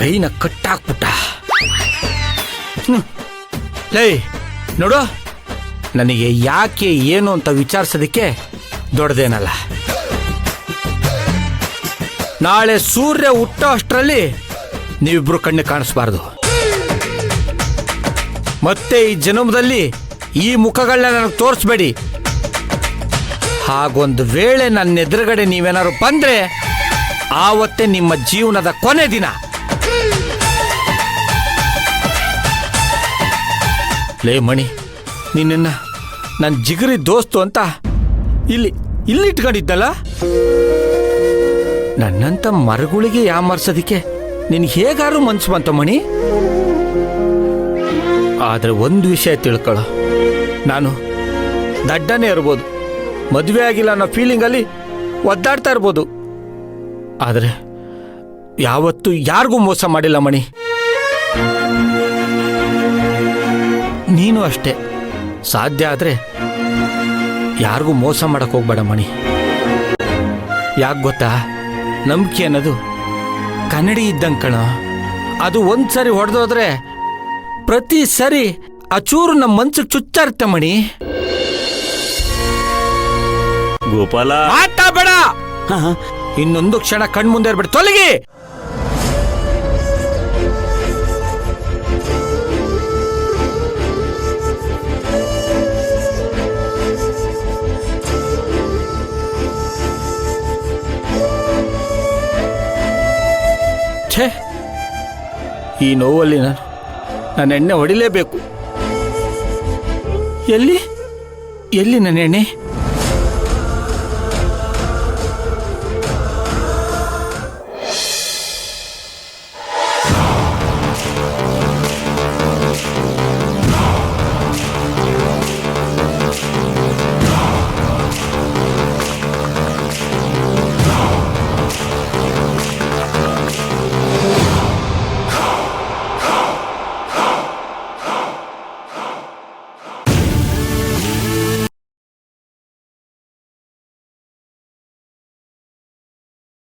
ಕೈನ ಕಟ್ಟಾಕ್ಬಿಟ್ಟ. ಲೇ ನೋಡು, ನನಗೆ ಯಾಕೆ ಏನು ಅಂತ ವಿಚಾರಿಸೋದಕ್ಕೆ ದೊಡ್ಡದೇನಲ್ಲ. ನಾಳೆ ಸೂರ್ಯ ಹುಟ್ಟೋ ಅಷ್ಟರಲ್ಲಿ ನೀವಿಬ್ರು ಕಣ್ಣು ಕಾಣಿಸ್ಬಾರ್ದು. ಮತ್ತೆ ಈ ಜನ್ಮದಲ್ಲಿ ಈ ಮುಖಗಳನ್ನ ನನಗೆ ತೋರಿಸ್ಬೇಡಿ. ಹಾಗೊಂದು ವೇಳೆ ನನ್ನ ಎದುರುಗಡೆ ನೀವೇನಾದ್ರು ಬಂದ್ರೆ ಆವತ್ತೇ ನಿಮ್ಮ ಜೀವನದ ಕೊನೆ ದಿನ. ಲೇ ಮಣಿ, ನಿನ್ನ ನನ್ನ ಜಿಗರಿ ದೋಸ್ತು ಅಂತ ಇಲ್ಲಿ ಇಟ್ಕೊಂಡಿದ್ದಲ್ಲ. ನನ್ನಂತ ಮರಗಳಿಗೆ ಯಾಮರ್ಸೋದಿಕ್ಕೆ ನಿನ್ಗೆ ಹೇಗಾರು ಮನ್ಸು ಬಂತ ಮಣಿ. ಆದರೆ ಒಂದು ವಿಷಯ ತಿಳ್ಕೊಳ್ಳೋ, ನಾನು ದಡ್ಡನೇ ಇರ್ಬೋದು, ಮದುವೆ ಆಗಿಲ್ಲ ಅನ್ನೋ ಫೀಲಿಂಗಲ್ಲಿ ಒದ್ದಾಡ್ತಾ ಇರ್ಬೋದು, ಆದರೆ ಯಾವತ್ತೂ ಯಾರಿಗೂ ಮೋಸ ಮಾಡಿಲ್ಲ ಮಣಿ. ನೀನು ಅಷ್ಟೇ. ಸಾಧ್ಯ ಆದರೆ ಯಾರಿಗೂ ಮೋಸ ಮಾಡಕ್ಕೆ ಹೋಗ್ಬೇಡ ಮಣಿ. ಯಾಕೆ ಗೊತ್ತಾ, ನಂಬಿಕೆ ಅನ್ನೋದು ಕನ್ನಡಿ ಇದ್ದಂಗೆ ಕಣ. ಅದು ಒಂದ್ಸರಿ ಹೊಡೆದೋದ್ರೆ ಪ್ರತಿ ಸರಿ ಆ ಚೂರು ನಮ್ಮ ಮನ್ಸಿಗೆ ಚುಚ್ಚಾ ಇರುತ್ತೆ ಮಣಿ. ಗೋಪಾಲ, ಮಾತಾಡಬೇಡ. ಇನ್ನೊಂದು ಕ್ಷಣ ಕಣ್ಮುಂದೆ ಇರ್ಬೇಡ, ತೊಲಗಿ. ಛೇ, ಈ ನೋವಲ್ಲಿ ನಾನು ಎಣ್ಣೆ ಹೊಡಿಲೇಬೇಕು. ಎಲ್ಲಿ ನನ್ನ ಎಣ್ಣೆ?